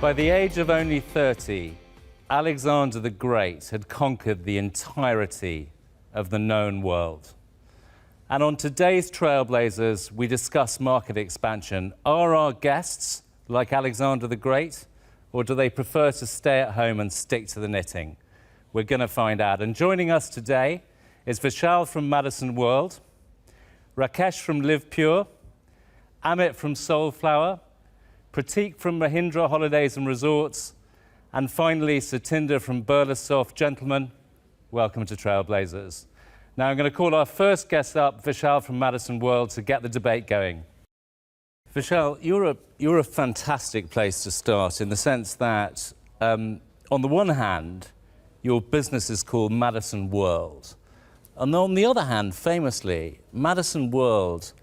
By the age of only 30, Alexander the Great had conquered the entirety of the known world. And on today's Trailblazers, we discuss market expansion. Are our guests like Alexander the Great, or do they prefer to stay at home and stick to the knitting? We're going to find out. And joining us today is Vishal from Madison World, Rakesh from Livpure, Amit from Soulflower, Pratik from Mahindra Holidays and Resorts, and finally Satinder from BirlaSoft. Gentlemen, welcome to Trailblazers. Now I'm going to call our first guest up, Vishal from Madison World, to get the debate going. Vishal, you're a fantastic place to start in the sense that, on the one hand, your business is called Madison World. And on the other hand, famously, Madison World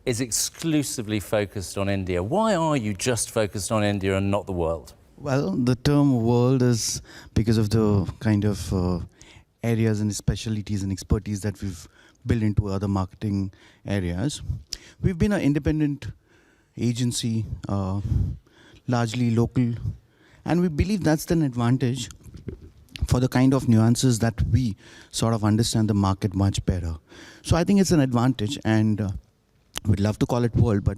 is exclusively focused on India. Why are you just focused on India and not the world? Well, the term world is because of the kind of areas and specialties and expertise that we've built into other marketing areas. We've been an independent agency, largely local, and we believe that's an advantage for the kind of nuances that we sort of understand the market much better. So I think it's an advantage, and we'd love to call it world, but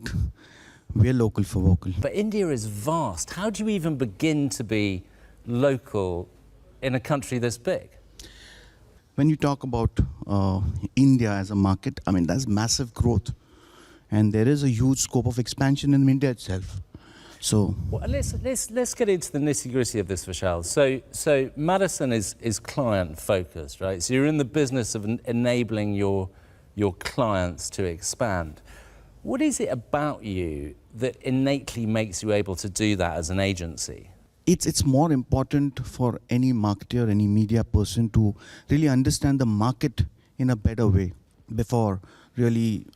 we're local for vocal. But India is vast. How do you even begin to be local in a country this big? When you talk about India as a market, I mean, that's massive growth. And there is a huge scope of expansion in India itself. So well, let's get into the nitty-gritty of this, Vishal. So Madison is client-focused, right? So you're in the business of enabling your clients to expand. What is it about you that innately makes you able to do that as an agency? It's more important for any marketer, any media person to really understand the market in a better way before really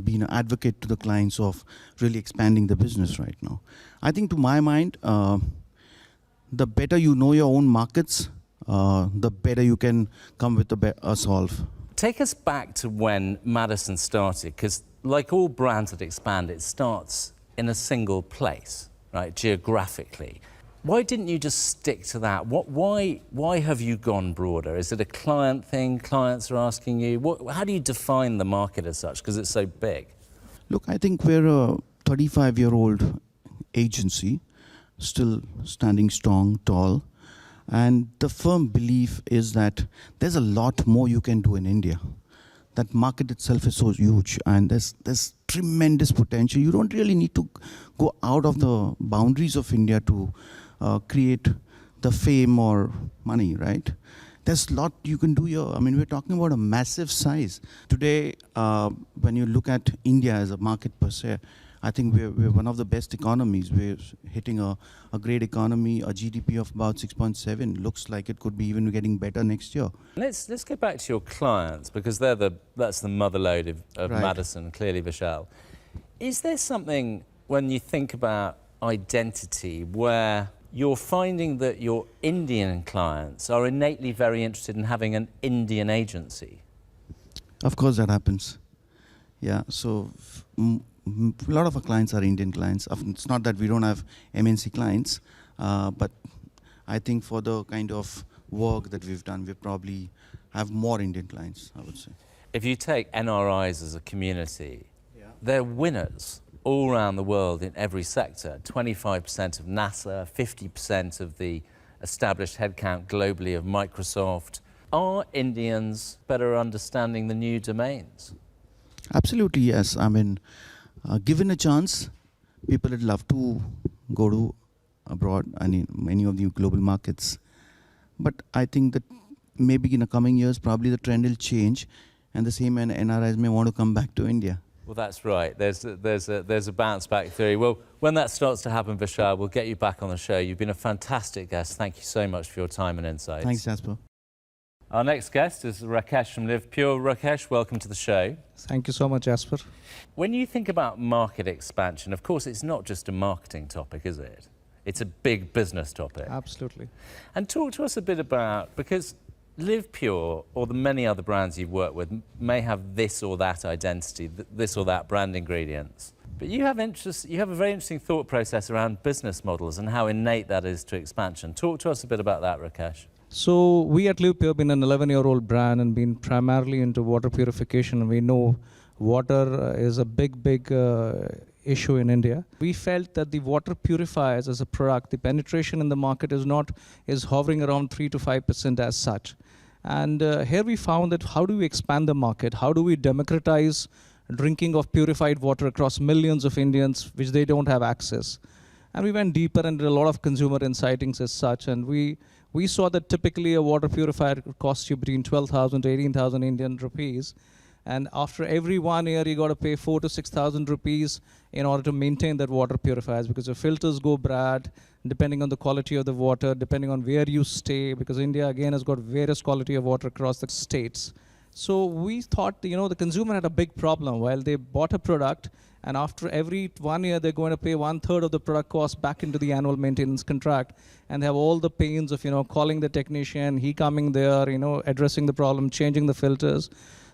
being an advocate to the clients of really expanding the business right now. I think to my mind, the better you know your own markets, the better you can come with a solve. Take us back to when Madison started, because like all brands that expand, it starts in a single place, right, geographically. Why didn't you just stick to that? Why have you gone broader? Is it a client thing? Clients are asking you? How do you define the market as such, because it's so big? Look, I think we're a 35-year-old agency, still standing strong, tall. And the firm belief is that there's a lot more you can do in India. That market itself is so huge, and there's tremendous potential. You don't really need to go out of the boundaries of India to create the fame or money, right? There's a lot you can do here. I mean, we're talking about a massive size. Today, when you look at India as a market per se, I think we're one of the best economies. We're hitting a great economy, a GDP of about 6.7. Looks like it could be even getting better next year. Let's go back to your clients, because that's the motherlode of right. Madison, clearly, Vishal. Is there something, when you think about identity, where you're finding that your Indian clients are innately very interested in having an Indian agency? Of course that happens. Yeah, so a lot of our clients are Indian clients. It's not that we don't have MNC clients, but I think for the kind of work that we've done, we probably have more Indian clients, I would say. If you take NRIs as a community, yeah, they're winners all around the world in every sector. 25% of NASA, 50% of the established headcount globally of Microsoft. Are Indians better understanding the new domains? Absolutely, yes. I mean, given a chance, people would love to go to abroad, many of the global markets. But I think that maybe in the coming years, probably the trend will change, and the same NRIs may want to come back to India. Well, that's right. There's a bounce back theory. Well, when that starts to happen, Vishal, we'll get you back on the show. You've been a fantastic guest. Thank you so much for your time and insights. Thanks, Jasper. Our next guest is Rakesh from Livpure. Rakesh, welcome to the show. Thank you so much, Jasper. When you think about market expansion, of course, it's not just a marketing topic, is it? It's a big business topic. Absolutely. And talk to us a bit about, because Livpure, or the many other brands you've worked with, may have this or that identity, this or that brand ingredients. But you have a very interesting thought process around business models and how innate that is to expansion. Talk to us a bit about that, Rakesh. So we at Livpure have been an 11-year-old brand and been primarily into water purification. We know water is a big issue in India. We felt that the water purifiers as a product, the penetration in the market is hovering around 3 to 5% as such. And here we found that how do we expand the market? How do we democratize drinking of purified water across millions of Indians which they don't have access? And we went deeper and did a lot of consumer insightings as such. And we saw that typically a water purifier costs you between 12,000 to 18,000 Indian rupees. And after every 1 year, you got to pay 4,000 to 6,000 rupees in order to maintain that water purifiers, because the filters go bad, depending on the quality of the water, depending on where you stay, because India, again, has got various quality of water across the states. So we thought, the consumer had a big problem while they bought a product, and after every 1 year, they're going to pay 1/3 of the product cost back into the annual maintenance contract, and have all the pains of, calling the technician, he coming there, addressing the problem, changing the filters.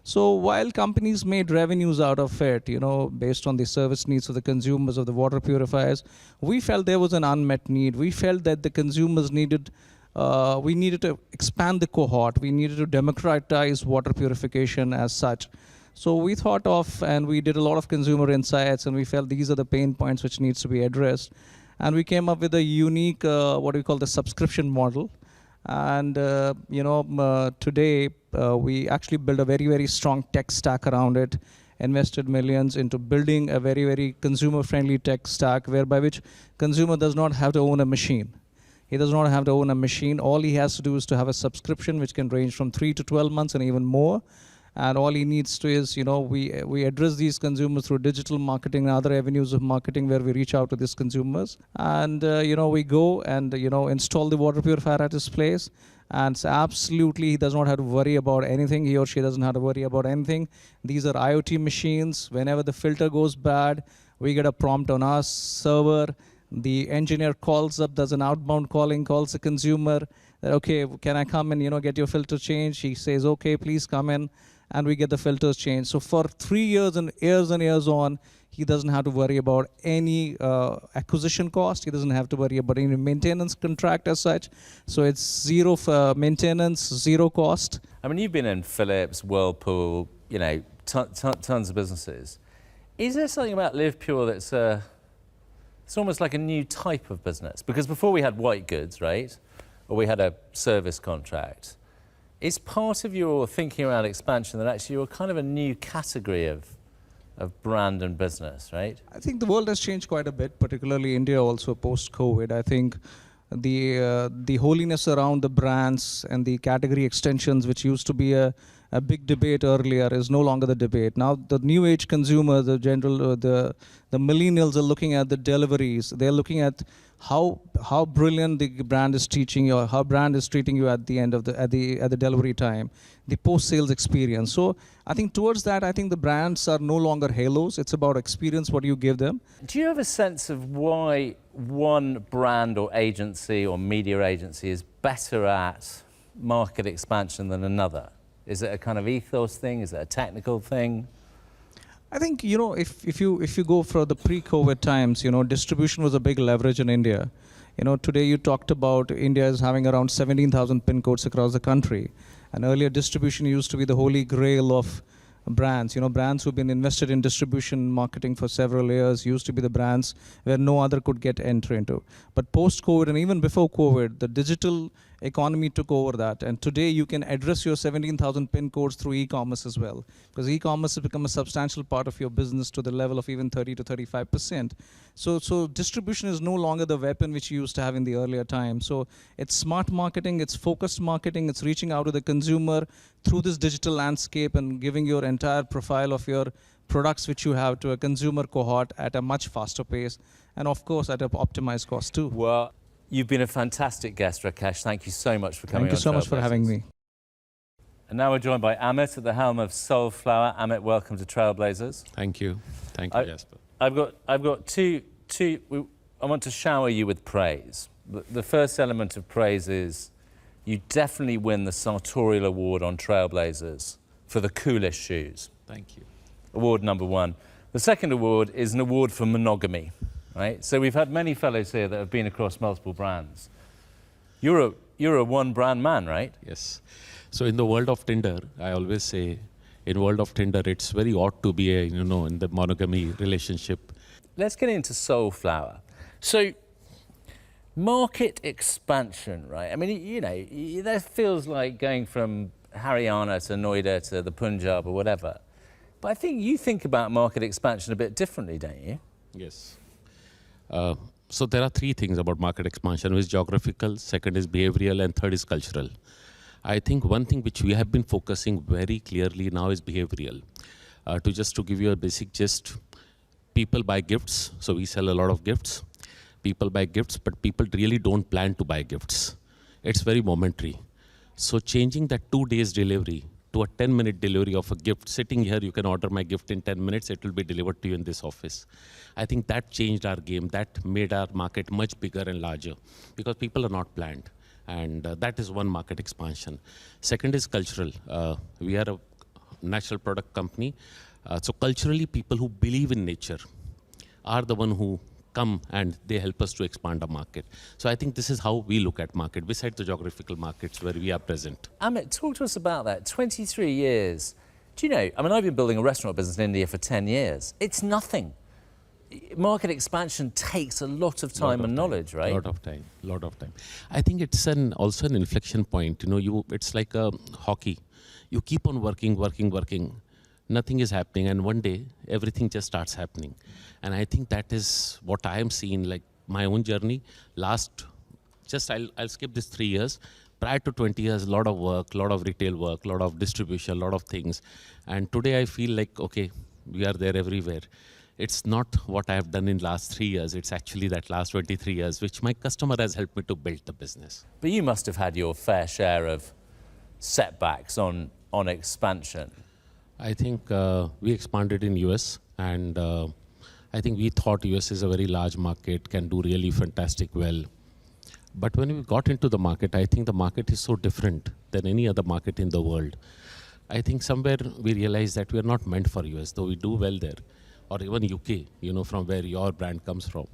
So while companies made revenues out of it, based on the service needs of the consumers of the water purifiers, we felt there was an unmet need. We felt that the consumers we needed to expand the cohort. We needed to democratize water purification as such. So we thought of, and we did a lot of consumer insights, and we felt these are the pain points which needs to be addressed. And we came up with a unique, what we call the subscription model. And today we actually built a very strong tech stack around it, invested millions into building a very consumer-friendly tech stack, whereby which consumer does not have to own a machine. He does not have to own a machine. All he has to do is to have a subscription, which can range from 3 to 12 months and even more. And all he needs to is, we address these consumers through digital marketing and other avenues of marketing where we reach out to these consumers. And, we go and, install the water purifier at his place. And so absolutely, he does not have to worry about anything. He or she doesn't have to worry about anything. These are IoT machines. Whenever the filter goes bad, we get a prompt on our server. The engineer calls up, does an outbound calling, calls the consumer. That, okay, can I come and, get your filter changed? He says, okay, please come in. And we get the filters changed. So for 3 years and years on, he doesn't have to worry about any acquisition cost. He doesn't have to worry about any maintenance contract as such. So it's zero maintenance, zero cost. I mean, you've been in Philips, Whirlpool, tons of businesses. Is there something about Livpure that's it's almost like a new type of business? Because before we had white goods, right? Or we had a service contract. Is part of your thinking around expansion that actually you're kind of a new category of brand and business, right? I think the world has changed quite a bit, particularly India also post-COVID. I think the holiness around the brands and the category extensions, which used to be a big debate earlier, is no longer the debate. Now the new age consumer, the millennials are looking at the deliveries. They're looking at how brilliant the brand is teaching you, or how brand is treating you at the end of the delivery time, the post-sales experience. So I think towards that, I think the brands are no longer halos. It's about experience, what you give them. Do you have a sense of why one brand or agency or media agency is better at market expansion than another? Is it a kind of ethos thing? Is it a technical thing? I think, if you go for the pre-COVID times, distribution was a big leverage in India. Today you talked about India is having around 17,000 pin codes across the country. And earlier distribution used to be the holy grail of brands. Brands who've been invested in distribution marketing for several years used to be the brands where no other could get entry into. But post-COVID and even before COVID, the digital economy took over that. And today you can address your 17,000 pin codes through e-commerce as well. Because e-commerce has become a substantial part of your business to the level of even 30 to 35%. So distribution is no longer the weapon which you used to have in the earlier time. So it's smart marketing, it's focused marketing, it's reaching out to the consumer through this digital landscape and giving your entire profile of your products which you have to a consumer cohort at a much faster pace, and of course at an optimized cost too. Well, you've been a fantastic guest, Rakesh. Thank you so much for coming on. Thank you so much for having me. And now we're joined by Amit at the helm of Soulflower. Amit, welcome to Trailblazers. Thank you. Thank you, Jasper. I've got two. I want to shower you with praise. The first element of praise is you definitely win the sartorial award on Trailblazers for the coolest shoes. Thank you. Award number one. The second award is an award for monogamy, right? So we've had many fellows here that have been across multiple brands. You're a one-brand man, right? Yes. So in the world of Tinder, I always say, in world of Tinder, it's very odd to be in the monogamy relationship. Let's get into Soulflower. So, market expansion, right? I mean, that feels like going from Haryana to Noida to the Punjab or whatever. But I think you think about market expansion a bit differently, don't you? Yes. So there are three things about market expansion. One is geographical, second is behavioral, and third is cultural. I think one thing which we have been focusing very clearly now is behavioral. To give you a basic gist, people buy gifts, so we sell a lot of gifts. People buy gifts, but people really don't plan to buy gifts. It's very momentary. So changing that 2 days delivery to a 10-minute delivery of a gift, sitting here, you can order my gift in 10 minutes, it will be delivered to you in this office. I think that changed our game. That made our market much bigger and larger because people are not planned. And that is one market expansion. Second is cultural. We are a natural product company. So culturally, people who believe in nature are the one who come and they help us to expand our market. So I think this is how we look at market, besides the geographical markets where we are present. Amit, talk to us about that. 23 years. Do you know, I mean, I've been building a restaurant business in India for 10 years. It's nothing. Market expansion takes a lot of time and knowledge, right? Lot of time. I think it's also an inflection point. It's like a hockey. You keep on working. Nothing is happening, and one day everything just starts happening. And I think that is what I am seeing, like my own journey. I'll skip this 3 years. Prior to 20 years, a lot of work, a lot of retail work, a lot of distribution, a lot of things. And today I feel like, okay, we are there everywhere. It's not what I have done in last 3 years. It's actually that last 23 years, which my customer has helped me to build the business. But you must have had your fair share of setbacks on expansion. I think we expanded in US, and I think we thought US is a very large market, can do really fantastic well. But when we got into the market, I think the market is so different than any other market in the world. I think somewhere we realized that we are not meant for US, though we do well there, or even UK, from where your brand comes from.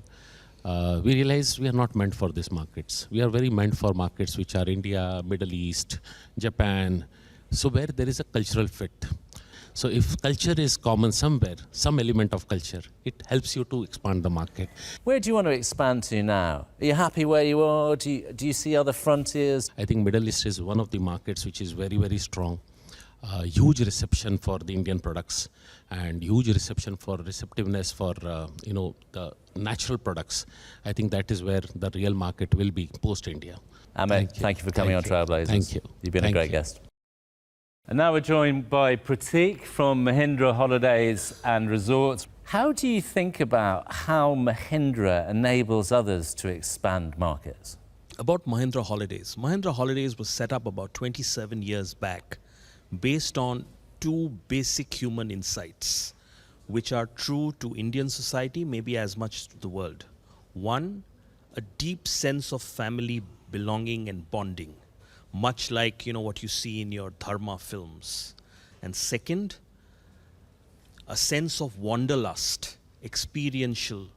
We realized we are not meant for these markets. We are very meant for markets which are India, Middle East, Japan, so where there is a cultural fit. So if culture is common somewhere, some element of culture, it helps you to expand the market. Where do you want to expand to now? Are you happy where you are? Do you see other frontiers? I think Middle East is one of the markets which is very, very strong. Huge reception for the Indian products and huge receptiveness for the natural products. I think that is where the real market will be post-India. Amit, thank you for coming on Trailblazers. Thank you. You've been a great guest. And now we're joined by Pratik from Mahindra Holidays and Resorts. How do you think about how Mahindra enables others to expand markets? About Mahindra Holidays. Mahindra Holidays was set up about 27 years back based on two basic human insights, which are true to Indian society, maybe as much to the world. One, a deep sense of family belonging and bonding, much like what you see in your dharma films. And second, a sense of wanderlust, experiential,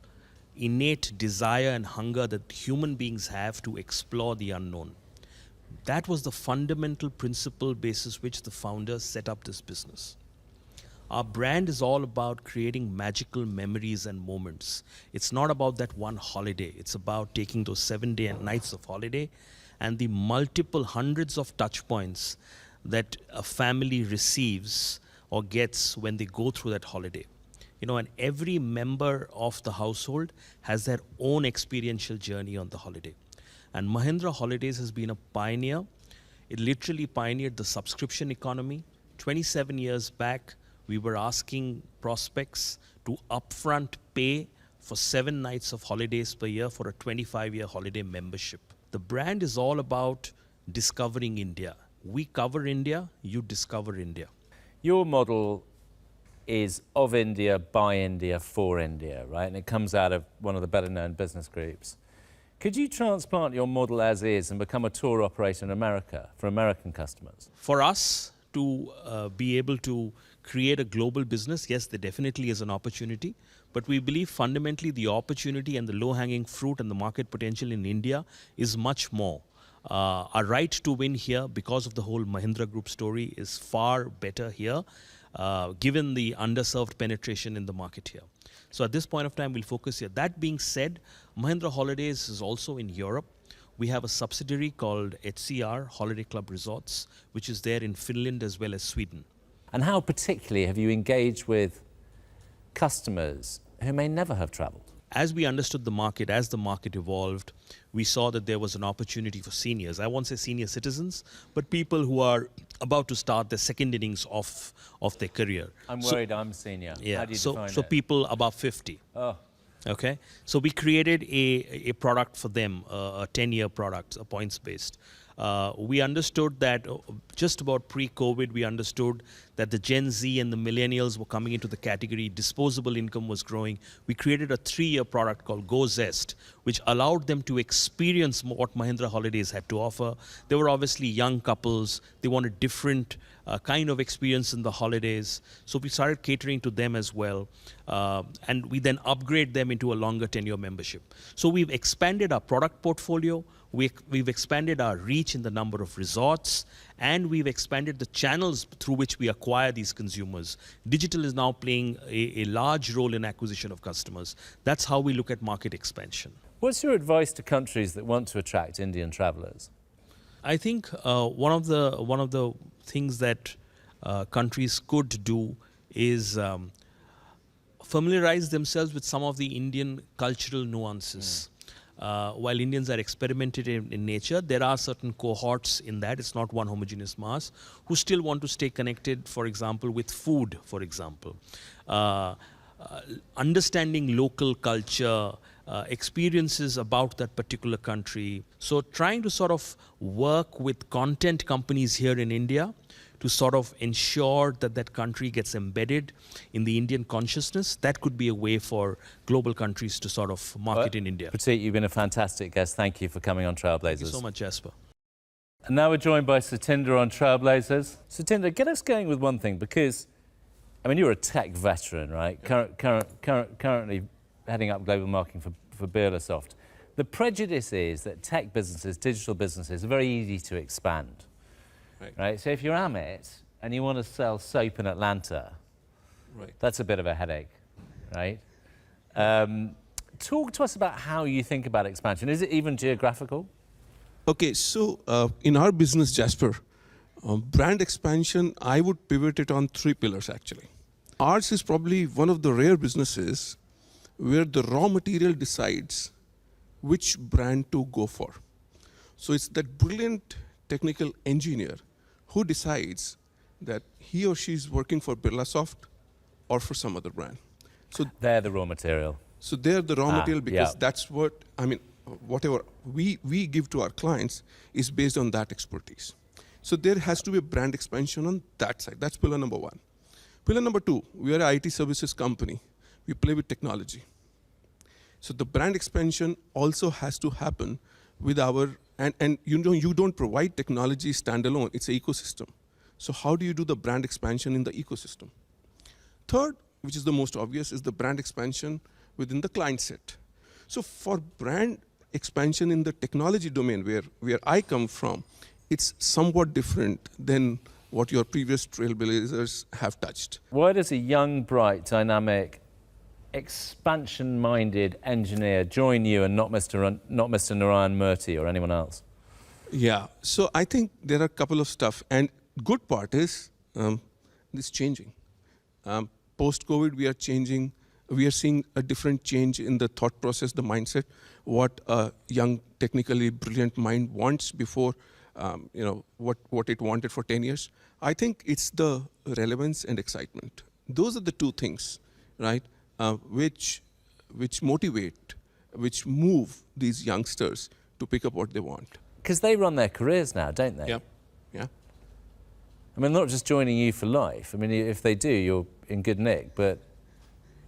innate desire and hunger that human beings have to explore the unknown. That was the fundamental principle basis which the founders set up this business. Our brand is all about creating magical memories and moments. It's not about that one holiday. It's about taking those 7 days and nights of holiday and the multiple hundreds of touch points that a family receives or gets when they go through that holiday. And every member of the household has their own experiential journey on the holiday. And Mahindra Holidays has been a pioneer. It literally pioneered the subscription economy. 27 years back, we were asking prospects to upfront pay for 7 nights of holidays per year for a 25-year holiday membership. The brand is all about discovering India. We cover India, you discover India. Your model is of India, by India, for India, right? And it comes out of one of the better-known business groups. Could you transplant your model as is and become a tour operator in America for American customers? For us to be able to create a global business, yes, there definitely is an opportunity. But we believe fundamentally the opportunity and the low-hanging fruit and the market potential in India is much more. Our right to win here, because of the whole Mahindra Group story, is far better here, given the underserved penetration in the market here. So at this point of time, we'll focus here. That being said, Mahindra Holidays is also in Europe. We have a subsidiary called HCR, Holiday Club Resorts, which is there in Finland as well as Sweden. And how particularly have you engaged with customers who may never have travelled? As we understood the market, as the market evolved, we saw that there was an opportunity for seniors. I won't say senior citizens, but people who are about to start the second innings of their career. I'm worried I'm senior. Yeah, How do you so define it? people above 50. Oh. Okay, so we created a product for them, a 10-year product, a points-based. We understood that just about pre-COVID, we understood that the Gen Z and the millennials were coming into the category, disposable income was growing. We created a 3-year product called Go Zest, which allowed them to experience what Mahindra Holidays had to offer. They were obviously young couples, they wanted different kind of experience in the holidays. So we started catering to them as well. And we then upgrade them into a longer tenure membership. So we've expanded our product portfolio, we've expanded our reach in the number of resorts, and we've expanded the channels through which we acquire these consumers. Digital is now playing a large role in acquisition of customers. That's how we look at market expansion. What's your advice to countries that want to attract Indian travellers? I think one of the things that countries could do is familiarize themselves with some of the Indian cultural nuances. While Indians are experimented in nature, there are certain cohorts in that, it's not one homogeneous mass, who still want to stay connected, for example, with food, for example. Understanding local culture, experiences about that particular country. So trying to sort of work with content companies here in India to sort of ensure that that country gets embedded in the Indian consciousness, that could be a way for global countries to sort of market in India. Pratik, you've been a fantastic guest. Thank you for coming on Trailblazers. Thank you so much, Jasper. And now we're joined by Satinder on Trailblazers. Satinder, get us going with one thing, because, I mean, you're a tech veteran, right? Currently heading up global marketing for BirlaSoft. The prejudice is that tech businesses, digital businesses, are very easy to expand. Right? So if you're Amit and you want to sell soap in Atlanta, that's a bit of a headache, right? Talk to us about how you think about expansion. Is it even geographical? Okay, so in our business, Jasper, brand expansion, I would pivot it on 3 pillars actually. Ours is probably one of the rare businesses where the raw material decides which brand to go for. So it's that brilliant technical engineer who decides that he or she is working for BirlaSoft or for some other brand. So they're the raw material. So they're the raw material because that's what, I mean, whatever we give to our clients is based on that expertise. So there has to be a brand expansion on that side. That's pillar number 1. Pillar number 2, we are an IT services company. We play with technology. So the brand expansion also has to happen with our, and you know, you don't provide technology standalone, it's an ecosystem. So how do you do the brand expansion in the ecosystem? Third, which is the most obvious, is the brand expansion within the client set. So for brand expansion in the technology domain where I come from, it's somewhat different than what your previous trailblazers have touched. Why does a young, bright, dynamic, expansion-minded engineer join you and not Mr. Narayan Murthy or anyone else? Yeah, so I think there are a couple of stuff, and good part is this changing. Post-COVID, we are changing. We are seeing a different change in the thought process, the mindset, what a young, technically brilliant mind wants before, you know, what it wanted for 10 years. I think it's the relevance and excitement. Those are the 2 things, right? Which motivate, which move these youngsters to pick up what they want. Because they run their careers now, don't they? Yeah, yeah. I mean, not just joining you for life. I mean, if they do, you're in good nick, but...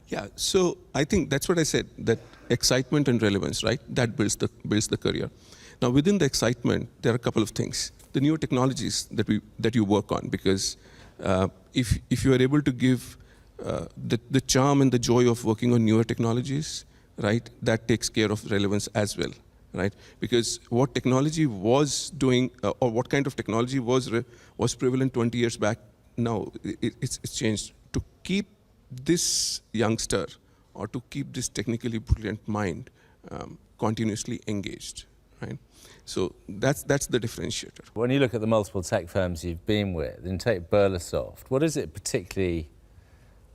Yeah, so I think that's what I said, that excitement and relevance, right? That builds the career. Now, within the excitement, there are a couple of things. The newer technologies that you work on, because if you are able to give the charm and the joy of working on newer technologies, right, that takes care of relevance as well, right? Because what technology was doing, or what kind of technology was prevalent 20 years back, now it's changed. To keep this youngster or to keep this technically brilliant mind continuously engaged, right? So that's the differentiator. When you look at the multiple tech firms you've been with, and take BirlaSoft, what is it particularly,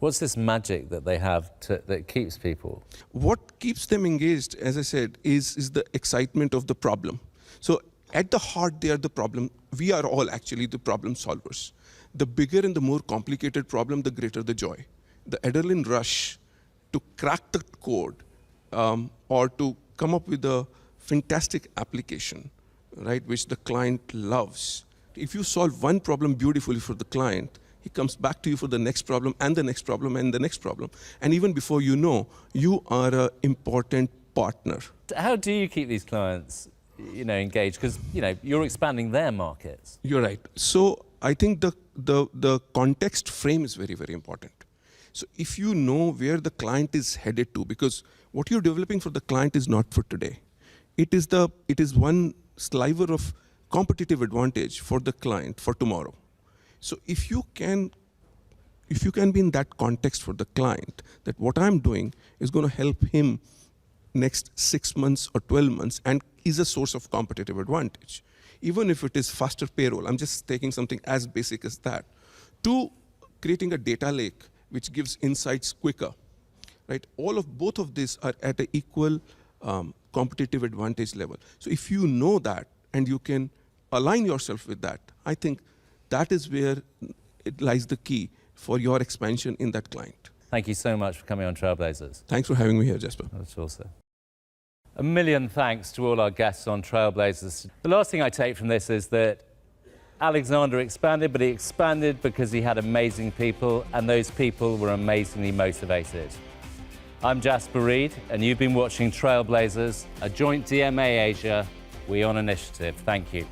what's this magic that they have that keeps people? What keeps them engaged, as I said, is the excitement of the problem. So at the heart, they are the problem. We are all actually the problem solvers. The bigger and the more complicated problem, the greater the joy. The adrenaline rush to crack the code or to come up with a fantastic application, right, which the client loves. If you solve one problem beautifully for the client, he comes back to you for the next problem and the next problem and the next problem. And even before you know, you are an important partner. How do you keep these clients, engaged? Because, you're expanding their markets. You're right. So I think the context frame is very, very important. So if you know where the client is headed to, because what you're developing for the client is not for today. It is one sliver of competitive advantage for the client for tomorrow. So if you can be in that context for the client, that what I'm doing is going to help him next 6 months or 12 months and is a source of competitive advantage. Even if it is faster payroll, I'm just taking something as basic as that, to creating a data lake which gives insights quicker, right? Both of these are at an equal competitive advantage level. So if you know that and you can align yourself with that, I think that is where it lies the key for your expansion in that client. Thank you so much for coming on Trailblazers. Thanks for having me here, Jasper. That's awesome. A million thanks to all our guests on Trailblazers. The last thing I take from this is that Alexander expanded, but he expanded because he had amazing people, and those people were amazingly motivated. I'm Jasper Reed, and you've been watching Trailblazers, a joint DMA Asia WION initiative. Thank you.